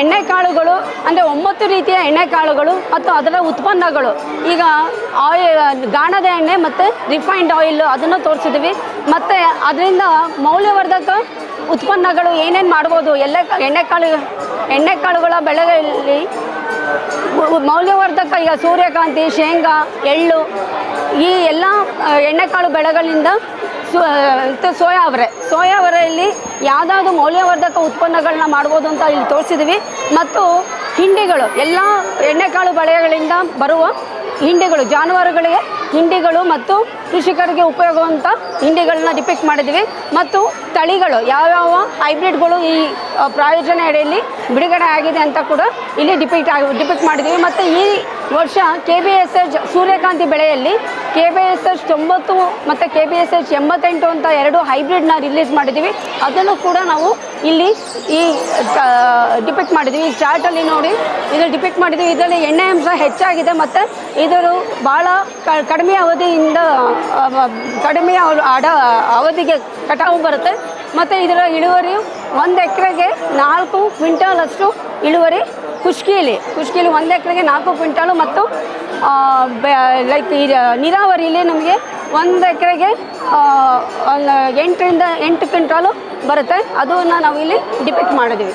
ಎಣ್ಣೆಕಾಳುಗಳು ಅಂದರೆ 9 ರೀತಿಯ ಎಣ್ಣೆಕಾಳುಗಳು ಮತ್ತು ಅದರ ಉತ್ಪನ್ನಗಳು. ಈಗ ಗಾಣದ ಎಣ್ಣೆ ಮತ್ತು ರಿಫೈನ್ಡ್ ಆಯಿಲ್ ಅದನ್ನು ತೋರಿಸಿದ್ವಿ. ಮತ್ತು ಅದರಿಂದ ಮೌಲ್ಯವರ್ಧಕ ಉತ್ಪನ್ನಗಳು ಏನೇನು ಮಾಡ್ಬೋದು, ಎಣ್ಣೆಕಾಳುಗಳ ಬೆಳೆಗಳಲ್ಲಿ ಮೌಲ್ಯವರ್ಧಕ ಈಗ ಸೂರ್ಯಕಾಂತಿ, ಶೇಂಗಾ, ಎಳ್ಳು ಈ ಎಲ್ಲ ಎಣ್ಣೆಕಾಳು ಬೆಳೆಗಳಿಂದ ಸೋಯಾ ಅವರೆಯಲ್ಲಿ ಯಾವುದಾದ್ರು ಮೌಲ್ಯವರ್ಧಕ ಉತ್ಪನ್ನಗಳನ್ನ ಮಾಡ್ಬೋದು ಅಂತ ಇಲ್ಲಿ ತೋರಿಸಿದ್ವಿ. ಮತ್ತು ಹಿಂಡಿಗಳು, ಎಲ್ಲ ಎಣ್ಣೆಕಾಳು ಬೆಳೆಗಳಿಂದ ಬರುವ ಹಿಂಡಿಗಳು, ಜಾನುವಾರುಗಳಿಗೆ ಹಿಂಡಿಗಳು ಮತ್ತು ಕೃಷಿಕರಿಗೆ ಉಪಯೋಗವಂಥ ಹಿಂಡಿಗಳನ್ನ ಡಿಪಿಕ್ಟ್ ಮಾಡಿದ್ವಿ. ಮತ್ತು ತಳಿಗಳು ಯಾವ್ಯಾವ ಹೈಬ್ರಿಡ್ಗಳು ಈ ಪ್ರಾಯೋಜನ ಅಡಿಯಲ್ಲಿ ಬಿಡುಗಡೆ ಆಗಿದೆ ಅಂತ ಕೂಡ ಇಲ್ಲಿ ಡಿಪಿಕ್ಟ್ ಮಾಡಿದ್ವಿ. ಮತ್ತು ಈ ವರ್ಷ KBSH ಸೂರ್ಯಕಾಂತಿ ಬೆಳೆಯಲ್ಲಿ KBSH 90 ಮತ್ತು KBSH 88 ಅಂತ 2 ಹೈಬ್ರಿಡ್ನ ರಿಲೀಸ್ ಮಾಡಿದ್ದೀವಿ. ಅದನ್ನು ಕೂಡ ನಾವು ಇಲ್ಲಿ ಈ ಡಿಪಿಕ್ಟ್ ಮಾಡಿದ್ವಿ. ಈ ಚಾರ್ಟಲ್ಲಿ ನೋಡಿ ಇದು ಡಿಪಿಕ್ಟ್ ಮಾಡಿದ್ದೀವಿ. ಇದರಲ್ಲಿ ಎಣ್ಣೆ ಅಂಶ ಹೆಚ್ಚಾಗಿದೆ ಮತ್ತು ಇದರ ಭಾಳ ಕಡಿಮೆ ಅವಧಿಗೆ ಕಟಾವು ಬರುತ್ತೆ. ಮತ್ತು ಇದರ ಇಳುವರಿ 1 ಎಕರೆಗೆ 4 ಕ್ವಿಂಟಾಲಷ್ಟು ಇಳುವರಿ. ಖುಷ್ಕೀಲಿ 1 ಎಕರೆಗೆ 4 ಕ್ವಿಂಟಾಲು. ಮತ್ತು ಲೈಕ್ ನೀರಾವರಿಯಲ್ಲಿ ನಮಗೆ 1 ಎಕರೆಗೆ 7 ರಿಂದ 8 ಕ್ವಿಂಟಾಲು ಬರುತ್ತೆ. ಅದನ್ನು ನಾವು ಇಲ್ಲಿ ಡಿಪಿಕ್ಟ್ ಮಾಡಿದ್ದೀವಿ.